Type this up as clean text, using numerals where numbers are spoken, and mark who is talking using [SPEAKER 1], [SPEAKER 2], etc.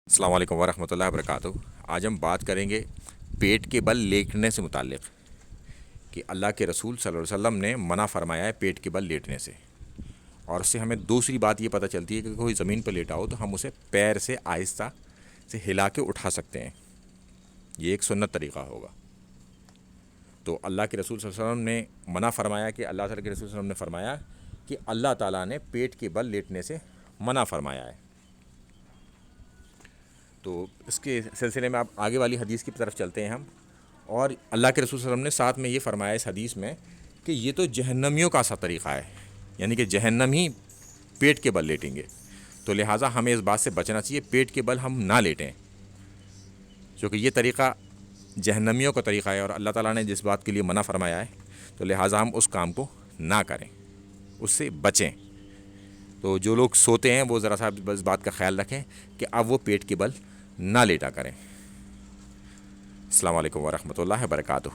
[SPEAKER 1] السلام علیکم ورحمۃ اللہ وبرکاتہ۔ آج ہم بات کریں گے پیٹ کے بل لیٹنے سے متعلق کہ اللہ کے رسول صلی اللہ علیہ وسلم نے منع فرمایا ہے پیٹ کے بل لیٹنے سے، اور اس سے ہمیں دوسری بات یہ پتہ چلتی ہے کہ کوئی زمین پر لیٹا ہو تو ہم اسے پیر سے آہستہ سے ہلا کے اٹھا سکتے ہیں، یہ ایک سنت طریقہ ہوگا۔ تو اللہ کے رسول صلی اللہ علیہ وسلم نے منع فرمایا کہ اللہ تعالیٰ کے رسول صلی اللہ علیہ وسلم نے فرمایا کہ اللہ تعالیٰ نے پیٹ کے بل لیٹنے سے منع فرمایا ہے۔ تو اس کے سلسلے میں آپ آگے والی حدیث کی طرف چلتے ہیں ہم، اور اللہ کے رسول صلی اللہ علیہ وسلم نے ساتھ میں یہ فرمایا اس حدیث میں کہ یہ تو جہنمیوں کا سا طریقہ ہے، یعنی کہ جہنم ہی پیٹ کے بل لیٹیں گے، تو لہٰذا ہمیں اس بات سے بچنا چاہیے پیٹ کے بل ہم نہ لیٹیں، کیونکہ یہ طریقہ جہنمیوں کا طریقہ ہے، اور اللہ تعالیٰ نے جس بات کے لیے منع فرمایا ہے تو لہٰذا ہم اس کام کو نہ کریں، اس سے بچیں۔ تو جو لوگ سوتے ہیں وہ ذرا سا اس بات کا خیال رکھیں کہ اب وہ پیٹ کے بل نہ لیٹا کریں۔ السلام علیکم ورحمۃ اللہ وبرکاتہ۔